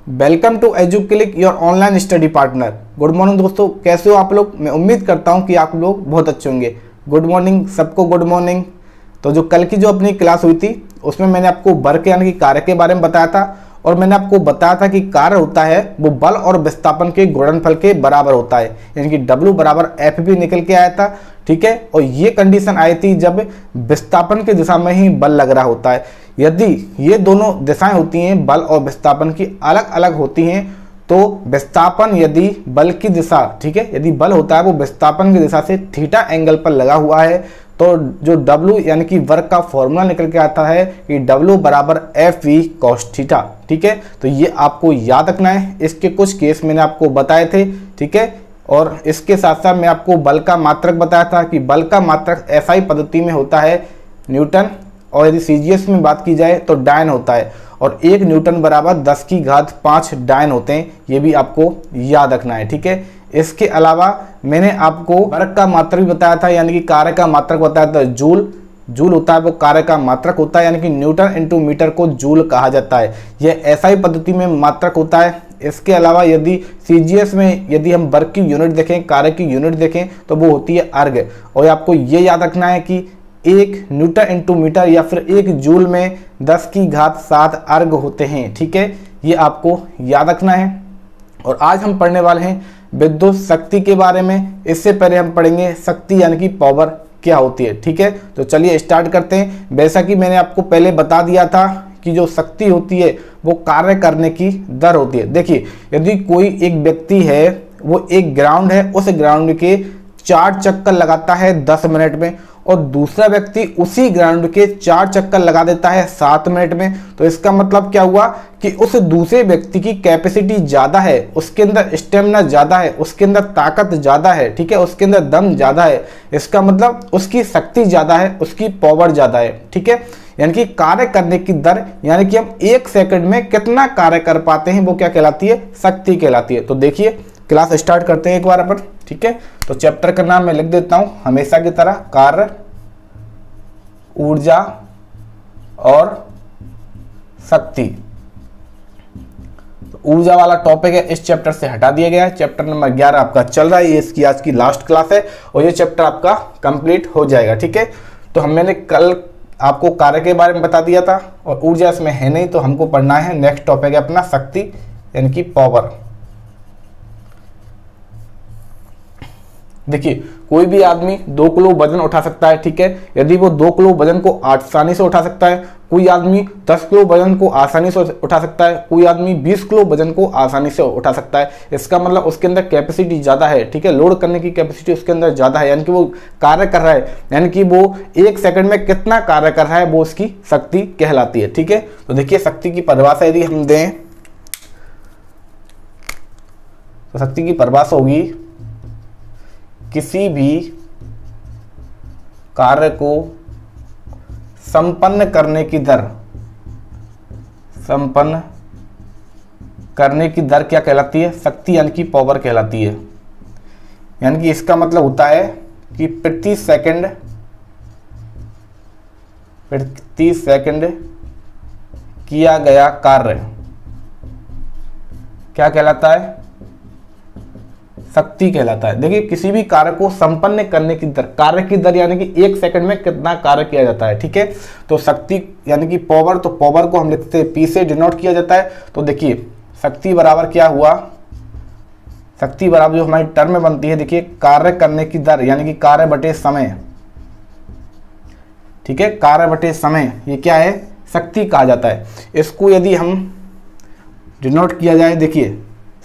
Welcome to Educlick your online study partner. Good morning दोस्तों, कैसे हो आप लोग। मैं उम्मीद करता हूं कि आप लोग बहुत अच्छे होंगे। गुड मॉर्निंग सबको, गुड मॉर्निंग। तो जो कल की जो अपनी क्लास हुई थी उसमें मैंने आपको वर्क यानी कि कार्य के बारे में बताया था और मैंने आपको बताया था कि कार्य होता है वो बल और विस्थापन के गुणनफल के बराबर होता है, यानी कि W बराबर एफ भी निकल के आया था। ठीक है, और ये कंडीशन आई थी जब विस्थापन की दिशा में ही बल लग रहा होता है। यदि ये दोनों दिशाएं होती हैं बल और विस्थापन की अलग अलग होती हैं तो विस्थापन यदि बल की दिशा, ठीक है, यदि बल होता है वो विस्थापन की दिशा से थीटा एंगल पर लगा हुआ है तो जो W यानी कि वर्क का फॉर्मूला निकल के आता है कि W बराबर एफ वी कॉस थीटा। ठीक है, तो ये आपको याद रखना है। इसके कुछ केस मैंने आपको बताए थे। ठीक है, और इसके साथ साथ मैं आपको बल का मात्रक बताया था कि बल का मात्रक SI पद्धति में होता है न्यूटन और यदि CGS में बात की जाए तो डायन होता है और 1 न्यूटन बराबर 10 की घात 5 डायन होते हैं। ये भी आपको याद रखना है। ठीक है, इसके अलावा मैंने आपको वर्क का मात्रक भी बताया था, यानी कि कार्य का मात्रक बताया था जूल। जूल होता है वो कार्य का मात्रक होता है, यानी कि न्यूटन इंटू मीटर को जूल कहा जाता है। यह SI पद्धति में मात्रक होता है। इसके अलावा यदि CGS में यदि हम वर्क की यूनिट देखें, कार्य की यूनिट देखें तो वो होती है अर्ग। और आपको ये याद रखना है कि 1 न्यूटन इंटू मीटर या फिर 1 जूल में 10 की घात 7 अर्ग होते हैं। ठीक है, ये आपको याद रखना है। और आज हम पढ़ने वाले हैं विद्युत शक्ति के बारे में। इससे पहले हम पढ़ेंगे शक्ति यानी कि पावर क्या होती है। ठीक है, तो चलिए स्टार्ट करते हैं। वैसा कि मैंने आपको पहले बता दिया था कि जो शक्ति होती है वो कार्य करने की दर होती है। देखिए, यदि कोई एक व्यक्ति है वो एक ग्राउंड है, उस ग्राउंड के 4 चक्कर लगाता है 10 मिनट में और दूसरा व्यक्ति उसी ग्राउंड के 4 चक्कर लगा देता है 7 मिनट में, तो इसका मतलब क्या हुआ कि उस दूसरे व्यक्ति की कैपेसिटी ज़्यादा है, उसके अंदर स्टेमिना ज़्यादा है, उसके अंदर ताकत ज़्यादा है। ठीक है, उसके अंदर दम ज़्यादा है। इसका मतलब उसकी शक्ति ज़्यादा है, उसकी पावर ज़्यादा है। ठीक है, यानी कि कार्य करने की दर, यानी कि हम 1 सेकंड में कितना कार्य कर पाते हैं वो क्या कहलाती है, शक्ति कहलाती है। तो देखिए क्लास स्टार्ट करते हैं एक बार अपन। ठीक है, तो चैप्टर का नाम मैं लिख देता हूं हमेशा की तरह, कार्य, ऊर्जा और शक्ति। तो ऊर्जा वाला टॉपिक है इस चैप्टर से हटा दिया गया है। चैप्टर नंबर 11 आपका चल रहा है, ये इसकी आज की लास्ट क्लास है और ये चैप्टर आपका कंप्लीट हो जाएगा। ठीक है, तो मैंने कल आपको कार्य के बारे में बता दिया था और ऊर्जा इसमें है नहीं, तो हमको पढ़ना है नेक्स्ट टॉपिक है अपना शक्ति यानी कि पावर। देखिए, कोई भी आदमी 2 किलो वजन उठा सकता है। ठीक है, यदि वो 2 किलो वजन को आसानी से उठा सकता है, कोई आदमी 10 किलो वजन को आसानी से उठा सकता है, कोई आदमी 20 किलो वजन को आसानी से उठा सकता है। इसका मतलब उसके अंदर कैपेसिटी ज़्यादा है। ठीक है, लोड करने की कैपेसिटी उसके अंदर ज़्यादा है, यानी कि वो कार्य कर रहा है, यानी कि वो 1 सेकंड में कितना कार्य कर रहा है वो उसकी शक्ति कहलाती है। ठीक है, तो देखिए शक्ति की परिभाषा यदि हम दें तो शक्ति की परिभाषा होगी किसी भी कार्य को संपन्न करने की दर, संपन्न करने की दर क्या कहलाती है, शक्ति यानी कि पावर कहलाती है। यानी कि इसका मतलब होता है कि प्रति सेकंड किया गया कार्य क्या कहलाता है, शक्ति कहलाता है। देखिए, किसी भी कार्य को संपन्न करने की दर, कार्य की दर यानी कि 1 सेकंड में कितना कार्य किया जाता है। ठीक है, तो शक्ति यानी कि पावर, तो पावर को हम लिखते हैं P से डिनोट किया जाता है। तो देखिए शक्ति बराबर क्या हुआ, शक्ति बराबर जो हमारी टर्म में बनती है, देखिए कार्य करने की दर यानी कि कार्य बटे समय। ठीक है, कार्य बटे समय ये क्या है, शक्ति कहा जाता है। इसको यदि हम डिनोट किया जाए, देखिए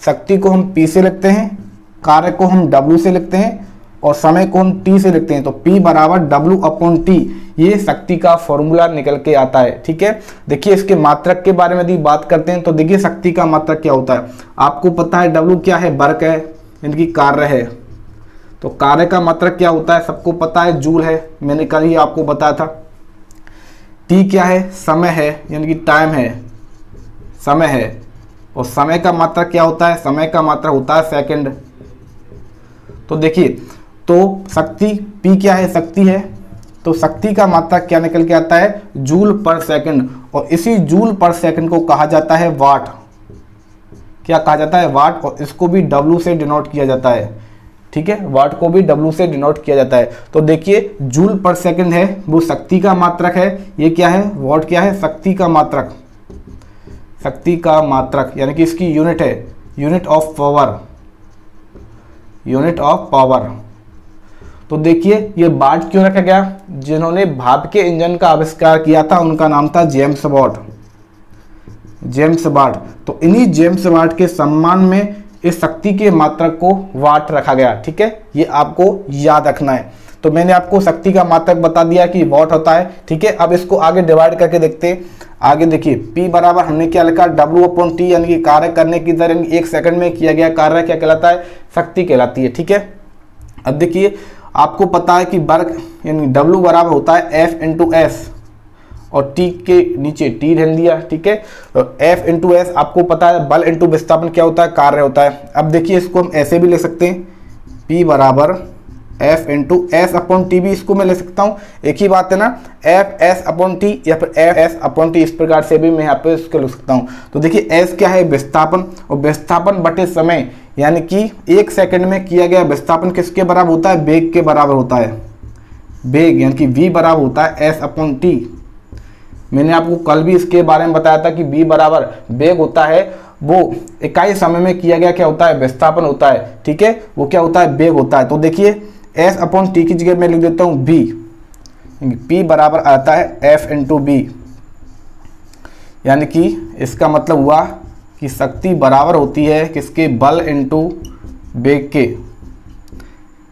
शक्ति को हम P से लिखते हैं, कार्य को हम W से लिखते हैं और समय को हम T से लिखते हैं। तो P बराबर W/T, ये शक्ति का फॉर्मूला निकल के आता है। ठीक है, देखिए इसके मात्रक के बारे में यदि बात करते हैं तो देखिए शक्ति का मात्रक क्या होता है, आपको पता है W क्या है, वर्क है यानी कि कार्य है। तो कार्य का मात्रक क्या होता है, सबको पता है, जूल है, मैंने कल ही आपको बताया था। T क्या है, समय है यानी कि टाइम है, समय है। और समय का मात्रक क्या होता है, समय का मात्रक होता है सेकंड। तो देखिए, तो शक्ति P क्या है, शक्ति है, तो शक्ति का मात्रा क्या निकल के आता है, जूल पर सेकंड, और इसी जूल पर सेकंड को कहा जाता है वाट। क्या कहा जाता है, वाट, और इसको भी W से डिनोट किया जाता है, ठीक है, वाट को भी W से डिनोट किया जाता है। तो देखिए जूल पर सेकंड है वो शक्ति का मात्रक है, ये क्या है, वाट क्या है, शक्ति का मात्रक, शक्ति का मात्रक यानी कि इसकी यूनिट है, unit of power, unit of power. तो देखिए ये वाट क्यों रखा गया, जिन्होंने भाप के इंजन का आविष्कार किया था उनका नाम था जेम्स वाट, जेम्स वाट। तो इन्हीं जेम्स वाट के सम्मान में इस शक्ति के मात्रक को वाट रखा गया, ठीक है, ये आपको याद रखना है। तो मैंने आपको शक्ति का मात्रक बता दिया कि वाट होता है, ठीक है। अब इसको आगे डिवाइड करके देखते हैं। आगे देखिए P बराबर हमने क्या लिखा, W/T यानी कि कार्य करने की दर, यानी 1 सेकंड में किया गया कार्य क्या कहलाता है, शक्ति कहलाती है, ठीक है। अब देखिए आपको पता है कि वर्क यानी W बराबर होता है F/S और T के नीचे T रहने दिया, ठीक है। तो F/S आपको पता है बल इंटू विस्थापन क्या होता है, कार्य होता है। अब देखिए इसको हम ऐसे भी ले सकते हैं, P बराबर F/S/T भी इसको मैं ले सकता हूँ, एक ही बात है ना, F/S/T या फिर F/S/T, इस प्रकार से भी मैं यहाँ पे इसको लिख सकता हूँ। तो देखिए S क्या है, विस्थापन, और विस्थापन बटे समय यानी कि 1 सेकंड में किया गया विस्थापन किसके बराबर होता है, वेग के बराबर होता है, वेग यानी कि V बराबर होता है S/T। मैंने आपको कल भी इसके बारे में बताया था कि V बराबर वेग होता है, वो इकाई समय में किया गया क्या होता है, विस्थापन होता है, ठीक है, वो क्या होता है, वेग होता है। तो देखिए S/T की जगह मैं लिख देता हूँ V, P बराबर आता है F/B, यानी कि इसका मतलब हुआ कि शक्ति बराबर होती है किसके, बल इंटू वेग के।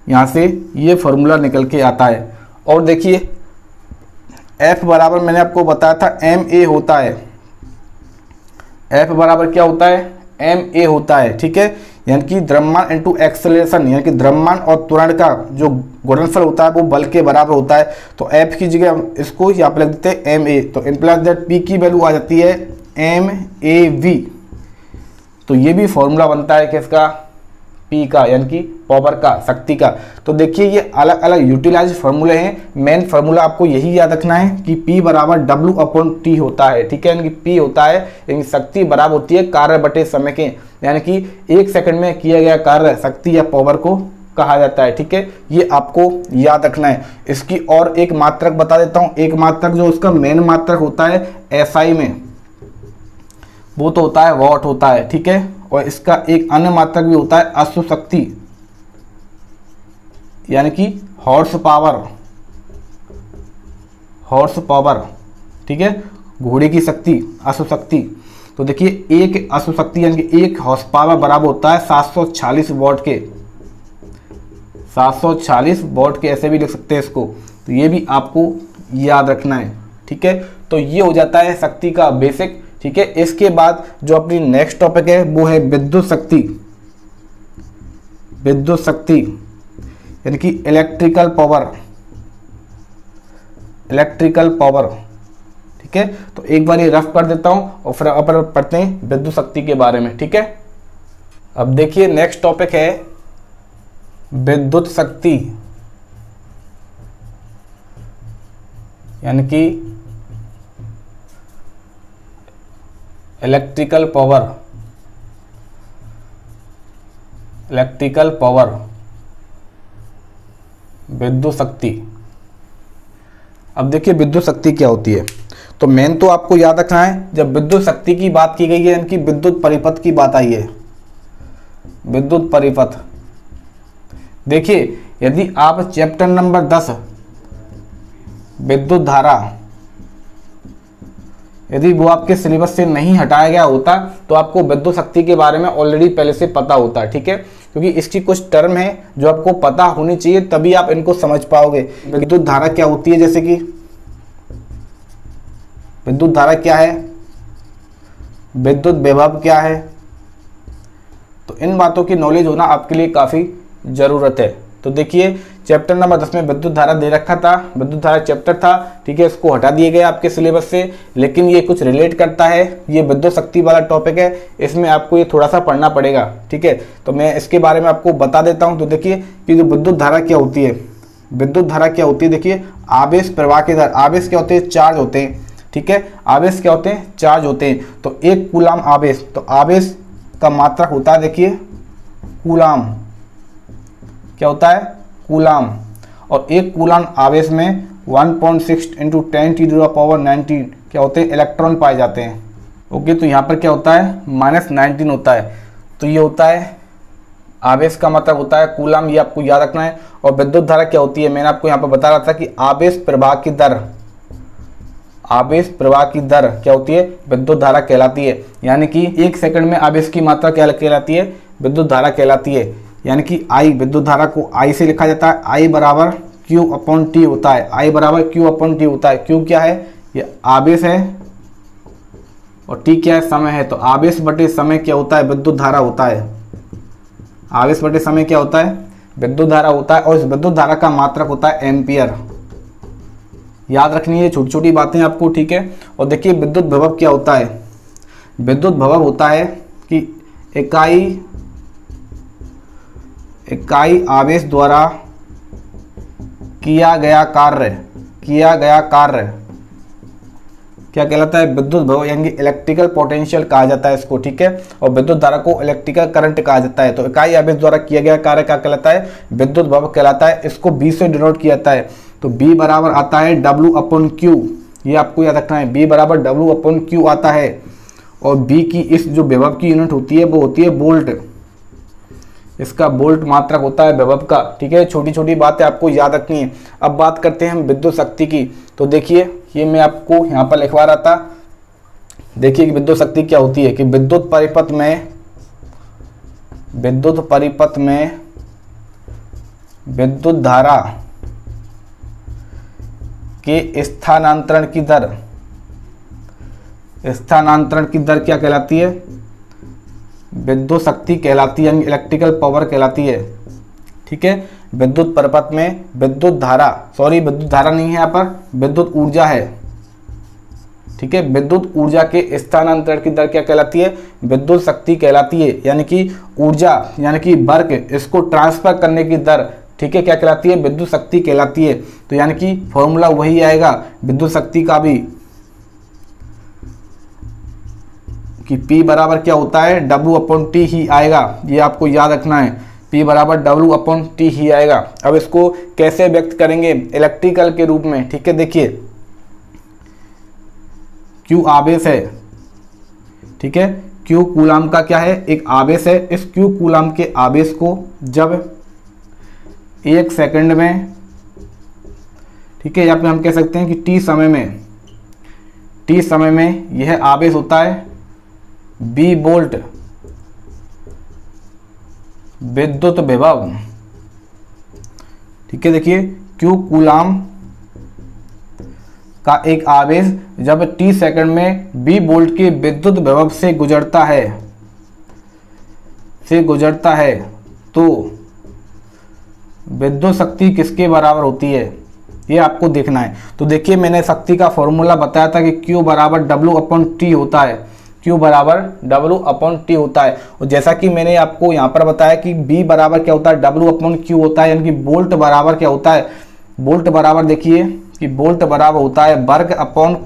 यहाँ से ये फॉर्मूला निकल के आता है। और देखिए F बराबर मैंने आपको बताया था ma होता है, F बराबर क्या होता है, ma होता है, ठीक है, यानी कि द्रव्यमान इंटू एक्सेलरेशन, यानी कि द्रव्यमान और त्वरण का जो गुणनफल होता है वो बल के बराबर होता है। तो F की जगह इसको यहाँ पे लिख देते हैं ma, तो इम्प्लाइज दैट P की वैल्यू आ जाती है MAV। तो ये भी फॉर्मूला बनता है किसका, P का, यानी कि पावर का, शक्ति का। तो देखिए ये अलग अलग यूटिलाइज फार्मूले हैं, मेन फार्मूला आपको यही याद रखना है कि P बराबर W/T होता है, ठीक है, यानी कि P होता है, यानी शक्ति बराबर होती है कार्य बटे समय के, यानी कि 1 सेकंड में किया गया कार्य शक्ति या पावर को कहा जाता है, ठीक है, ये आपको याद रखना है। इसकी और एक मात्रक बता देता हूँ, एक मात्रक जो उसका मेन मात्रक होता है SI में, वो तो होता है वाट होता है, ठीक है, और इसका एक अन्य मात्रक भी होता है अश्व शक्ति, यानी कि हॉर्स पावर, हॉर्स पावर, ठीक है, घोड़े की शक्ति, अश्व शक्ति। तो देखिए एक अश्व शक्ति यानी कि 1 हॉर्स पावर बराबर होता है 746 वॉट के, 746 वॉट के, ऐसे भी लिख सकते हैं इसको। तो ये भी आपको याद रखना है, ठीक है। तो ये हो जाता है शक्ति का बेसिक, ठीक है। इसके बाद जो अपनी नेक्स्ट टॉपिक है वो है विद्युत शक्ति, विद्युत शक्ति यानी कि इलेक्ट्रिकल पावर, इलेक्ट्रिकल पावर, ठीक है। तो एक बार ये रफ कर देता हूं और फिर अपन पढ़ते हैं विद्युत शक्ति के बारे में, ठीक है। अब देखिए नेक्स्ट टॉपिक है विद्युत शक्ति, यानी कि इलेक्ट्रिकल पावर, इलेक्ट्रिकल पावर, विद्युत शक्ति। अब देखिए विद्युत शक्ति क्या होती है। तो मेन तो आपको याद रखना है, जब विद्युत शक्ति की बात की गई है यानी कि विद्युत परिपथ की बात आई है, विद्युत परिपथ। देखिए यदि आप चैप्टर नंबर 10 विद्युत धारा, यदि वो आपके सिलेबस से नहीं हटाया गया होता तो आपको विद्युत शक्ति के बारे में ऑलरेडी पहले से पता होता, ठीक है, क्योंकि इसकी कुछ टर्म है जो आपको पता होनी चाहिए, तभी आप इनको समझ पाओगे। विद्युत धारा क्या होती है, जैसे कि विद्युत धारा क्या है, विद्युत विभव क्या है, तो इन बातों की नॉलेज होना आपके लिए काफी जरूरत है। तो देखिए चैप्टर नंबर 10 में विद्युत धारा दे रखा था, विद्युत धारा चैप्टर था, ठीक है, इसको हटा दिए गए आपके सिलेबस से, लेकिन ये कुछ रिलेट करता है, ये विद्युत शक्ति वाला टॉपिक है, इसमें आपको ये थोड़ा सा पढ़ना पड़ेगा, ठीक है। तो मैं इसके बारे में आपको बता देता हूँ। तो देखिए कि जो विद्युत धारा क्या होती है, विद्युत धारा क्या होती है, देखिए आवेश प्रवाह के दर, आवेश क्या होते हैं, चार्ज होते हैं, ठीक है, आवेश क्या होते हैं, चार्ज होते हैं। तो 1 कूलम आवेश, तो आवेश का मात्रक होता है देखिए कूलाम। क्या होता है? कूलाम। और एक कूलाम आवेश में 1.6 × 10⁻19 क्या होते हैं? इलेक्ट्रॉन पाए जाते हैं। ओके, तो यहाँ पर क्या होता है? -19 होता है। तो ये होता है आवेश का मतलब होता है कूलाम, ये आपको याद रखना है। और विद्युत धारा क्या होती है? मैंने आपको यहाँ पर बता रहा था कि आवेश प्रवाह की दर, आवेश प्रवाह की दर क्या होती है? विद्युत धारा कहलाती है। यानी कि 1 सेकंड में आवेश की मात्रा क्या कहलाती है? विद्युत धारा कहलाती है। यानी कि I, विद्युत धारा को I से लिखा जाता है। I बराबर Q/T होता है। I बराबर Q/T होता है। Q क्या है? ये आवेश है और T क्या है? समय है। तो आवेश बटे समय क्या होता है? विद्युत धारा होता है। आवेश बटे समय क्या होता है? विद्युत धारा होता है। और इस विद्युत धारा का मात्रक होता है एम्पियर। याद रखनी है छोटी छोटी बातें आपको, ठीक है। और देखिए विद्युत भवन क्या होता है? विद्युत भवन होता है कि इकाई आवेश द्वारा किया गया कार्य क्या कहलाता है? विद्युत भवन, यानी इलेक्ट्रिकल पोटेंशियल कहा जाता है इसको, ठीक है। और विद्युत धारा को इलेक्ट्रिकल करंट कहा जाता है। तो इकाई आवेश द्वारा किया गया कार्य क्या कहलाता है? विद्युत भवन कहलाता है। इसको B से डिनोट किया जाता है। तो B बराबर आता है W/Q। ये आपको याद रखना है, B बराबर W/Q आता है। और B की इस जो विभव की यूनिट होती है वो होती है वोल्ट। इसका वोल्ट मात्रक होता है विभव का, ठीक है। छोटी छोटी बातें आपको याद रखनी है। अब बात करते हैं हम विद्युत शक्ति की। तो देखिए ये मैं आपको यहाँ पर लिखवा रहा था। देखिए कि विद्युत शक्ति क्या होती है कि विद्युत परिपथ में विद्युत धारा के स्थानांतरण की दर क्या कहलाती है? विद्युत शक्ति कहलाती है, यानी इलेक्ट्रिकल पावर कहलाती है, ठीक है। विद्युत परिपथ में विद्युत धारा नहीं है, यहाँ पर विद्युत ऊर्जा है, ठीक है। विद्युत ऊर्जा के स्थानांतरण की दर क्या कहलाती है? विद्युत शक्ति कहलाती है। यानी कि ऊर्जा यानी कि वर्क, इसको ट्रांसफर करने की दर, ठीक है, क्या कहलाती है? विद्युत शक्ति कहलाती है। तो यानी कि फॉर्मूला वही आएगा विद्युत शक्ति का भी कि P बराबर क्या होता है? W/T ही आएगा। ये आपको याद रखना है, P बराबर W/T ही आएगा। अब इसको कैसे व्यक्त करेंगे? इलेक्ट्रिकल के रूप में, ठीक है। देखिए Q आवेश है, ठीक है। Q कूलाम का क्या है? एक आवेश है। इस Q कूलाम के आवेश को जब 1 सेकंड में, ठीक है, या फिर हम कह सकते हैं कि T समय में यह आवेश होता है B वोल्ट विद्युत विभव, ठीक है। देखिए Q कूलाम का एक आवेश जब T सेकंड में B वोल्ट के विद्युत विभव से गुजरता है तो विद्युत शक्ति किसके बराबर होती है? ये आपको देखना है। तो देखिए मैंने शक्ति का फॉर्मूला बताया था कि Q बराबर W/T होता है। Q बराबर W/T होता है। और जैसा कि मैंने आपको यहाँ पर बताया कि B बराबर क्या होता है? W/Q होता है। यानी कि वोल्ट बराबर क्या होता है? वोल्ट बराबर देखिए कि वोल्ट बराबर होता है वर्ग अपॉन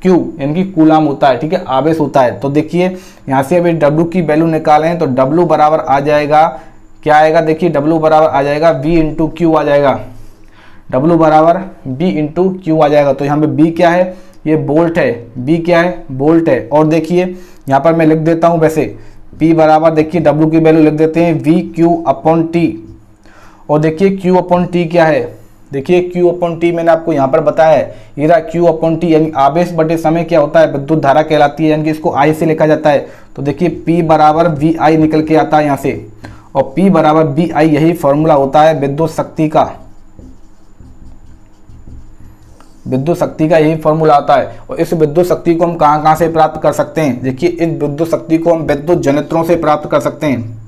Q, यानी कि कूलाम होता है, ठीक है, आवेश होता है। तो देखिए यहाँ से अभी W की वैल्यू निकालें तो W बराबर आ जाएगा, क्या आएगा? देखिए W बराबर आ जाएगा V × Q आ जाएगा। W बराबर B × Q आ जाएगा। तो यहाँ पे B क्या है? ये वोल्ट है। B क्या है? वोल्ट है। और देखिए यहाँ पर मैं लिख देता हूँ वैसे P बराबर, देखिए W की वैल्यू लिख देते हैं VQ/T। और देखिए Q/T क्या है? देखिए Q/T मैंने आपको यहाँ पर बताया है, ये रहा Q/T, यानी आवेश बटे समय क्या होता है? विद्युत धारा कहलाती है। यानी कि इसको I से लिखा जाता है। तो देखिए P बराबर VI निकल के आता है यहाँ से, और P बराबर VI यही फॉर्मूला होता है विद्युत शक्ति का। विद्युत शक्ति का यही फॉर्मूला आता है। और इस विद्युत शक्ति को हम कहाँ से प्राप्त कर सकते हैं? देखिए इस विद्युत शक्ति को हम विद्युत जनरेटरों से प्राप्त कर सकते हैं।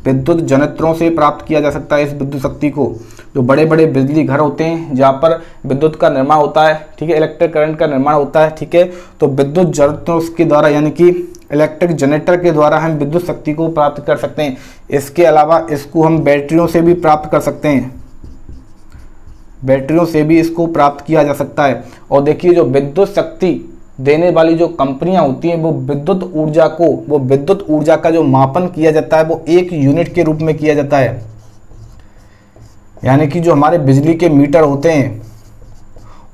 विद्युत जनरेटरों से प्राप्त किया जा सकता है इस विद्युत शक्ति को। जो बड़े बड़े बिजली घर होते हैं जहाँ पर विद्युत का निर्माण होता है, ठीक है, इलेक्ट्रिक करंट का निर्माण होता है, ठीक है, तो विद्युत जनरेटरों के द्वारा यानी कि इलेक्ट्रिक जनरेटर के द्वारा हम विद्युत शक्ति को प्राप्त कर सकते हैं। इसके अलावा इसको हम बैटरियों से भी प्राप्त कर सकते हैं, बैटरियों से भी इसको प्राप्त किया जा सकता है। और देखिए जो विद्युत शक्ति देने वाली जो कंपनियां होती हैं वो विद्युत ऊर्जा का जो मापन किया जाता है वो 1 यूनिट के रूप में किया जाता है। यानी कि जो हमारे बिजली के मीटर होते हैं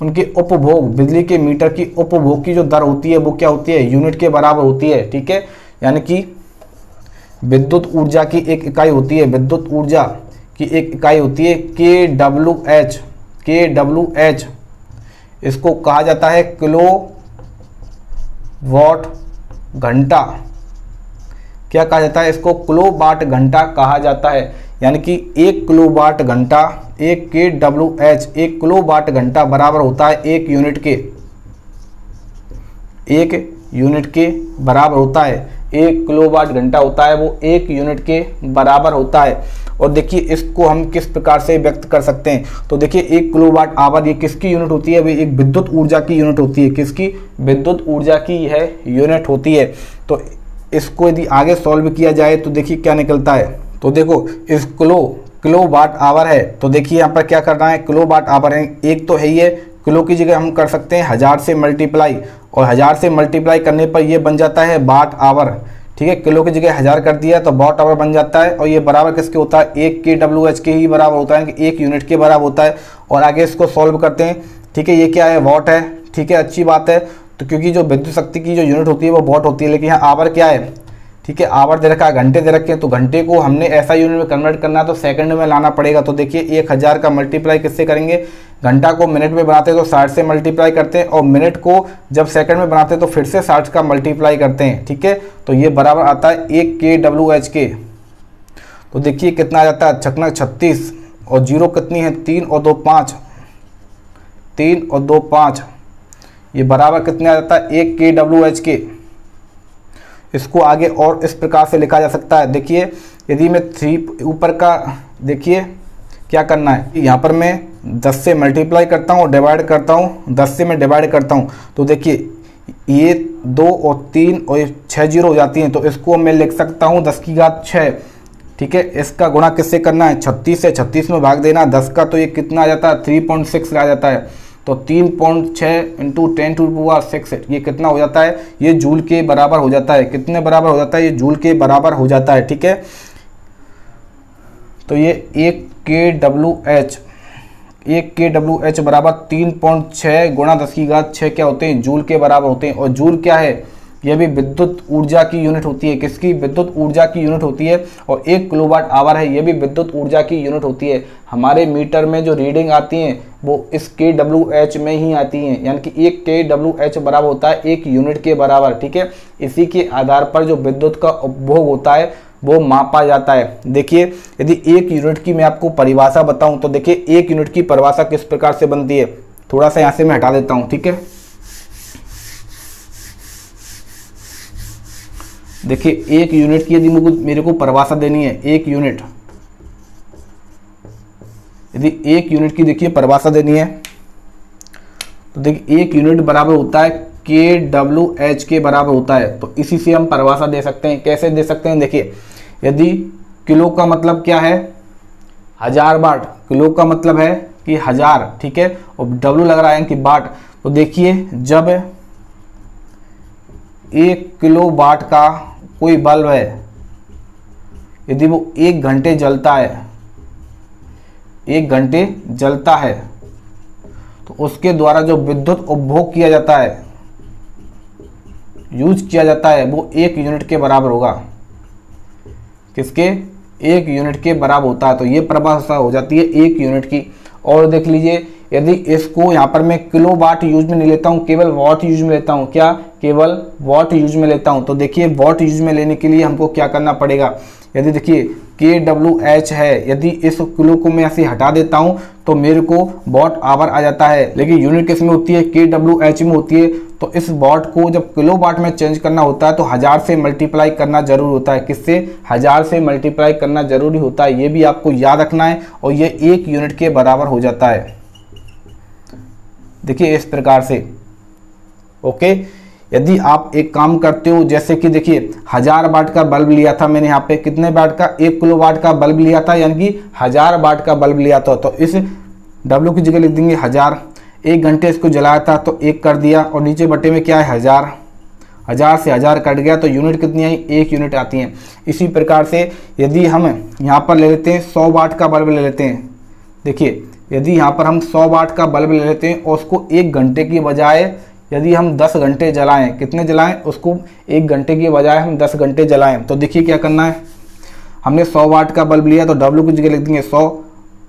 उनके उपभोग, बिजली के मीटर की उपभोग की जो दर होती है वो क्या होती है, यूनिट के बराबर होती है। ठीक है, यानी कि विद्युत ऊर्जा की एक इकाई होती है, विद्युत ऊर्जा की एक इकाई होती है kWh। kWh इसको कहा जाता है किलो वाट घंटा। क्या कहा जाता है इसको, किलो वाट घंटा कहा जाता है। यानी कि 1 किलो वाट घंटा, 1 kWh 1 किलो वाट घंटा बराबर होता है 1 यूनिट के, 1 यूनिट के बराबर होता है। 1 किलो वाट घंटा होता है वो 1 यूनिट के बराबर होता है। और देखिए इसको हम किस प्रकार से व्यक्त कर सकते हैं, तो देखिए 1 किलो वाट आवर ये किसकी यूनिट होती है, एक विद्युत ऊर्जा की यूनिट होती है। किसकी, विद्युत ऊर्जा की यह यूनिट होती है। तो इसको यदि आगे सॉल्व किया जाए तो देखिए क्या निकलता है। तो देखो इस किलो वाट आवर है, तो देखिए यहाँ पर क्या करना है, किलो वाट आवर है, एक तो है ही है, किलो की जगह हम कर सकते हैं 1000 से मल्टीप्लाई, और 1000 से मल्टीप्लाई करने पर ये बन जाता है वाट आवर। ठीक है, किलो की जगह 1000 कर दिया तो वाट आवर बन जाता है, और ये बराबर किसके होता है, 1 kWh के ही बराबर होता है, कि 1 यूनिट के बराबर होता है। और आगे इसको सॉल्व करते हैं। ठीक है, ये क्या है, वाट है। ठीक है, अच्छी बात है। तो क्योंकि जो विद्युत शक्ति की जो यूनिट होती है वो वाट होती है, लेकिन यहाँ आवर क्या है, ठीक है, आवर दे रखा है, घंटे दे रखे हैं, तो घंटे को हमने ऐसा यूनिट में कन्वर्ट करना है तो सेकंड में लाना पड़ेगा। तो देखिए 1000 का मल्टीप्लाई किससे करेंगे, घंटा को मिनट में बनाते हैं तो 60 से मल्टीप्लाई करते हैं, और मिनट को जब सेकंड में बनाते हैं तो फिर से 60 का मल्टीप्लाई करते हैं। ठीक है, तो ये बराबर आता है 1 kWh के। तो देखिए कितना आ जाता है, छकना 36, और जीरो कितनी है, 3 और 2 5, 3 और 2 5, ये बराबर कितने आ जाता है, 1 kWh के। इसको आगे और इस प्रकार से लिखा जा सकता है। देखिए यदि मैं 3 ऊपर का, देखिए क्या करना है, यहाँ पर मैं 10 से मल्टीप्लाई करता हूँ, डिवाइड करता हूँ, 10 से मैं डिवाइड करता हूँ, तो देखिए ये 2 और 3 और 6 जीरो हो जाती हैं, तो इसको मैं लिख सकता हूँ 10 की घात 6। ठीक है, इसका गुणा किससे करना है, 36 से, 36 में भाग देना 10 का, तो ये कितना आ जाता है, 3.6 आ जाता है। तो 3.6 इंटू 10⁶, ये कितना हो जाता है, ये जूल के बराबर हो जाता है। कितने बराबर हो जाता है, ये जूल के बराबर हो जाता है। ठीक है, तो ये 1 kWh बराबर 3.6 गुणा 10 की घात 6 क्या होते हैं, जूल के बराबर होते हैं। और जूल क्या है, यह भी विद्युत ऊर्जा की यूनिट होती है। किसकी, विद्युत ऊर्जा की यूनिट होती है। और 1 किलोवाट आवर है, यह भी विद्युत ऊर्जा की यूनिट होती है। हमारे मीटर में जो रीडिंग आती हैं वो इस kWh में ही आती हैं, यानी कि 1 kWh बराबर होता है 1 यूनिट के बराबर। ठीक है, इसी के आधार पर जो विद्युत का उपभोग होता है वो मापा जाता है। देखिए यदि 1 यूनिट की मैं आपको परिभाषा बताऊं तो देखिए 1 यूनिट की परिभाषा किस प्रकार से बनती है, थोड़ा सा यहाँ से मैं हटा देता हूँ। ठीक है, देखिए 1 यूनिट की यदि मेरे को परिभाषा देनी है, 1 यूनिट, यदि 1 यूनिट की देखिए परिभाषा देनी है तो देखिए 1 यूनिट बराबर होता है kWh के बराबर होता है। तो इसी से हम परिभाषा दे सकते हैं। कैसे दे सकते हैं, देखिए यदि किलो का मतलब क्या है, 1000 वाट, किलो का मतलब है कि 1000, ठीक है, और W लग रहा है कि वाट। तो देखिए जब 1 किलो वाट का कोई बल्ब है, यदि वो 1 घंटे जलता है, 1 घंटे जलता है, तो उसके द्वारा जो विद्युत उपभोग किया जाता है, यूज किया जाता है, वो 1 यूनिट के बराबर होगा। किसके, 1 यूनिट के बराबर होता है। तो ये परिभाषा हो जाती है 1 यूनिट की। और देख लीजिए यदि इसको यहाँ पर मैं किलो वाट यूज में नहीं लेता हूँ, केवल वॉट यूज में लेता हूँ, क्या, केवल वॉट यूज में लेता हूँ। तो देखिए वॉट यूज में लेने के लिए हमको क्या करना पड़ेगा, यदि देखिए kWh है, यदि इस किलो को मैं ऐसे हटा देता हूं तो मेरे को वॉट आवर आ जाता है, लेकिन यूनिट किस में होती है, kWh में होती है। तो इस वॉट को जब किलो वाट में चेंज करना होता है तो 1000 से मल्टीप्लाई करना जरूरी होता है। किससे, 1000 से मल्टीप्लाई करना जरूरी होता है। ये भी आपको याद रखना है, और ये 1 यूनिट के बराबर हो जाता है। देखिए इस प्रकार से, ओके। यदि आप एक काम करते हो, जैसे कि देखिए 1000 वाट का बल्ब लिया था मैंने, यहाँ पे कितने वाट का, 1 किलो वाट का बल्ब लिया था, यानी कि 1000 वाट का बल्ब लिया था। तो इस W की जगह लिख देंगे 1000, 1 घंटे इसको जलाया था तो 1 कर दिया, और नीचे बटे में क्या है 1000, 1000 से 1000 कट गया तो यूनिट कितनी आई 1 यूनिट आती है। इसी प्रकार से यदि हम यहाँ पर ले लेते हैं 100 वाट का बल्ब ले लेते हैं, देखिए यदि यहाँ पर हम 100 वाट का बल्ब ले लेते हैं और उसको 1 घंटे की बजाय यदि हम 10 घंटे जलाएं, कितने जलाएं उसको 1 घंटे की बजाय हम 10 घंटे जलाएं, तो देखिए क्या करना है, हमने 100 वाट का बल्ब लिया तो W की जगह लिख देंगे 100,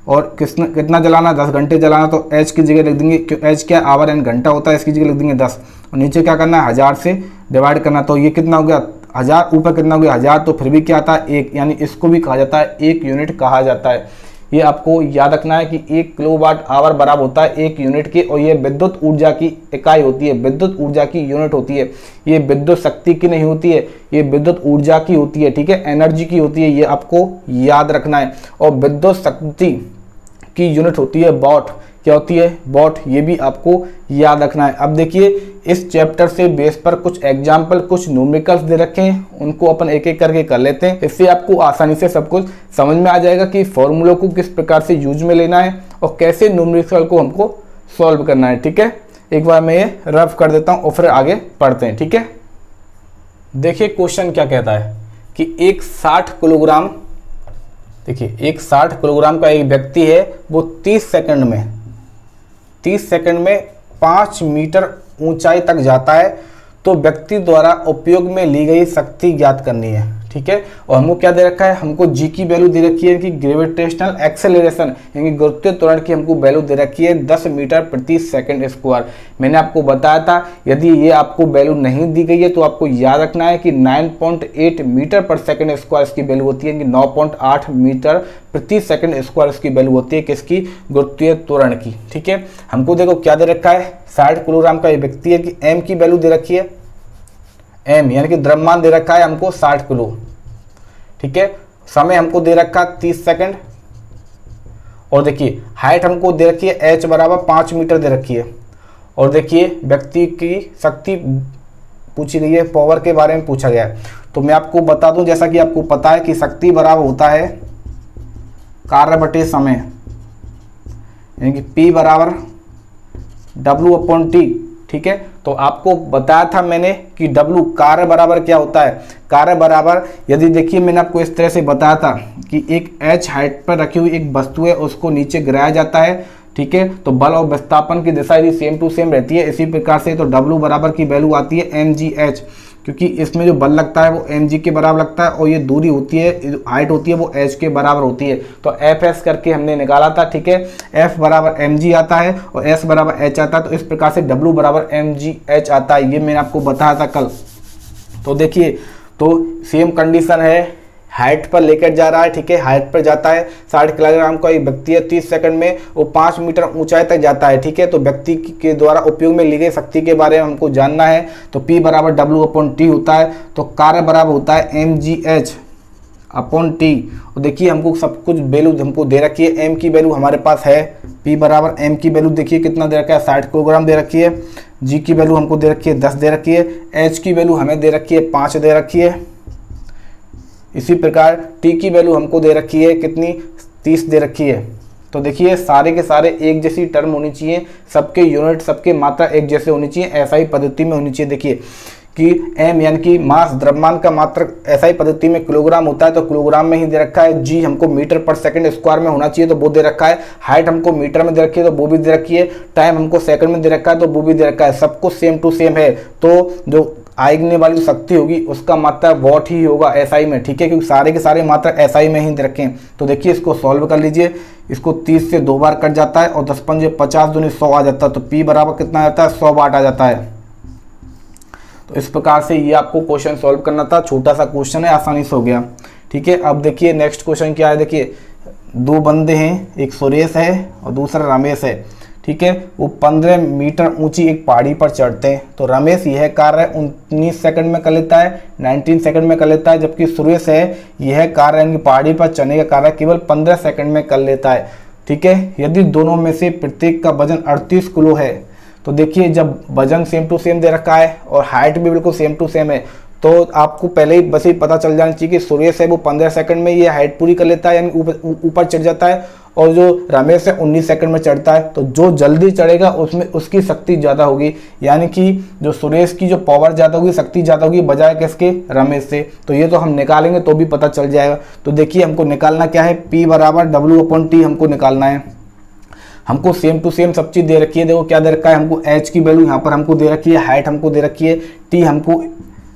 और कितना जलाना 10 घंटे जलाना तो H की जगह लिख देंगे, H क्या आवर एन घंटा होता है, इसकी जगह लिख देंगे 10, और नीचे क्या करना है 1000 से डिवाइड करना, तो ये कितना हो गया 1000, ऊपर कितना हो गया 1000, तो फिर भी क्या आता है 1, यानी इसको भी कहा जाता है 1 यूनिट कहा जाता है। ये आपको याद रखना है कि 1 किलोवाट आवर बराबर होता है 1 यूनिट के, और ये विद्युत ऊर्जा की इकाई होती है, विद्युत ऊर्जा की यूनिट होती है। ये विद्युत शक्ति की नहीं होती है, ये विद्युत ऊर्जा की होती है, ठीक है, एनर्जी की होती है, ये आपको याद रखना है। और विद्युत शक्ति की यूनिट होती है वॉट, क्या होती है वॉट, ये भी आपको याद रखना है। अब देखिए इस चैप्टर से बेस पर कुछ एग्जाम्पल, कुछ न्यूमेरिकल्स दे रखे हैं, उनको अपन एक एक करके कर लेते हैं। इससे आपको आसानी से सब कुछ समझ में आ जाएगा कि फॉर्मूलों को किस प्रकार से यूज में लेना है और कैसे न्यूमेरिकल को हमको सॉल्व करना है, ठीक है। एक बार मैं ये रफ कर देता हूँ और फिर आगे पढ़ते हैं, ठीक है। देखिए क्वेश्चन क्या कहता है कि एक 60 किलोग्राम, देखिए एक 60 किलोग्राम का एक व्यक्ति है, वो 30 सेकंड में 5 मीटर ऊंचाई तक जाता है, तो व्यक्ति द्वारा उपयोग में ली गई शक्ति ज्ञात करनी है, ठीक है। और हमको क्या दे रखा है, हमको जी की वैल्यू दे रखी है कि ग्रेविटेशनल एक्सेलरेशन यानी गुरुत्वीय त्वरण की हमको वैल्यू दे रखी है 10 मीटर प्रति सेकंड स्क्वायर। मैंने आपको बताया था यदि ये आपको वैल्यू नहीं दी गई है तो आपको याद रखना है कि 9.8 मीटर पर सेकंड स्क्वायर इसकी वैल्यू होती है, कि 9.8 मीटर प्रति सेकंड स्क्वायर इसकी वैल्यू होती है किसकी, गुरुत्वीय त्वरण की, ठीक है। हमको देखो क्या दे रखा है, 60 किलोग्राम का ये व्यक्ति है कि एम की वैल्यू दे रखी है, एम यानी कि द्रव्यमान दे रखा है हमको 60 किलो, ठीक है। समय हमको दे रखा 30 सेकंड, और देखिए हाइट हमको दे रखी है h बराबर 5 मीटर दे रखी है, और देखिए व्यक्ति की शक्ति पूछी गई है, पावर के बारे में पूछा गया है। तो मैं आपको बता दूं जैसा कि आपको पता है कि शक्ति बराबर होता है कार्य बटे समय, यानी कि P बराबर W/T, ठीक है। तो आपको बताया था मैंने कि W कार्य बराबर क्या होता है, कार्य बराबर यदि देखिए मैंने आपको इस तरह से बताया था कि एक h हाइट पर रखी हुई एक वस्तु है, उसको नीचे गिराया जाता है, ठीक है। तो बल और विस्थापन की दिशा यदि सेम टू सेम रहती है इसी प्रकार से, तो W बराबर की वैल्यू आती है mgh, क्योंकि इसमें जो बल लगता है वो mg के बराबर लगता है, और ये दूरी होती है, हाइट होती है वो h के बराबर होती है। तो fs करके हमने निकाला था, ठीक है। f बराबर mg आता है और s बराबर h आता है, तो इस प्रकार से w बराबर mgh आता है, ये मैंने आपको बताया था कल। तो देखिए तो सेम कंडीशन है, हाइट पर लेकर जा रहा है, ठीक है, हाइट पर जाता है, 60 किलोग्राम का एक व्यक्ति है, 30 सेकंड में वो 5 मीटर ऊंचाई तक जाता है, ठीक है। तो व्यक्ति के द्वारा उपयोग में ली गई शक्ति के बारे में हमको जानना है, तो P बराबर W/T होता है, तो कार्य बराबर होता है mgh/T। और देखिए हमको सब कुछ वैल्यू हमको दे रखी है, m की वैल्यू हमारे पास है, P बराबर m की वैल्यू देखिए कितना दे रखा है 60 किलोग्राम दे रखी है, g की वैल्यू हमको दे रखी है 10 दे रखी है, h की वैल्यू हमें दे रखी है 5 दे रखी है। इसी प्रकार T की वैल्यू हमको दे रखी है कितनी 30 दे रखी है। तो देखिए सारे के सारे एक जैसी टर्म होनी चाहिए, सबके यूनिट सबके मात्रा एक जैसे होनी चाहिए, ऐसा ही पद्धति में होनी चाहिए। देखिए कि m यानी कि मास द्रव्यमान का मात्रक ऐसा ही पद्धति में किलोग्राम होता है, तो किलोग्राम में ही दे रखा है। g हमको मीटर पर सेकंड स्क्वायर में होना चाहिए, तो वो दे रखा है। हाइट हमको मीटर में दे रखी है, तो वो भी दे रखी है। टाइम हमको सेकंड में दे रखा है, तो वो भी दे रखा है। सब कुछ सेम टू सेम है, तो जो आएगने वाली शक्ति होगी उसका मात्रा वॉट ही होगा SI में, ठीक है, क्योंकि सारे के सारे मात्रा SI में ही दे रखे हैं। तो देखिए इसको सॉल्व कर लीजिए, इसको 30 से 2 बार कट जाता है और 10 पंजे 50 दूनी 100 आ जाता है, तो P बराबर कितना आता है 100 वाट आ जाता है। तो इस प्रकार से ये आपको क्वेश्चन सॉल्व करना था, छोटा सा क्वेश्चन है, आसानी से हो गया, ठीक है। अब देखिए नेक्स्ट क्वेश्चन क्या है, देखिए 2 बंदे हैं, एक सुरेश है और दूसरा रमेश है, ठीक है। वो 15 मीटर ऊंची एक पहाड़ी पर चढ़ते हैं, तो रमेश यह कार्य 19 सेकंड में कर लेता है, 19 सेकंड में कर लेता है, जबकि सुरेश है यह कार्य यानी पहाड़ी पर चढ़ने का कार्य केवल 15 सेकंड में कर लेता है, ठीक है। यदि दोनों में से प्रत्येक का वजन 38 किलो है, तो देखिए जब वजन सेम टू सेम दे रखा है और हाइट भी बिल्कुल सेम टू सेम है, तो आपको पहले ही बस ही पता चल जाना चाहिए कि सुरेश है वो 15 सेकंड में ये हाइट पूरी कर लेता है, यानी ऊपर चढ़ जाता है, और जो रमेश है 19 सेकंड में चढ़ता है। तो जो जल्दी चढ़ेगा उसमें उसकी शक्ति ज़्यादा होगी, यानी कि जो सुरेश की जो पावर ज़्यादा होगी, शक्ति ज़्यादा होगी बजाय किसके, रमेश से। तो ये तो हम निकालेंगे तो भी पता चल जाएगा। तो देखिए हमको निकालना क्या है, P बराबर W/T हमको निकालना है। हमको सेम टू सेम सब चीज़ दे रखी है। देखो क्या दे रखा है हमको, H की वैल्यू यहाँ पर हमको दे रखी है, हाइट हमको दे रखी है, T हमको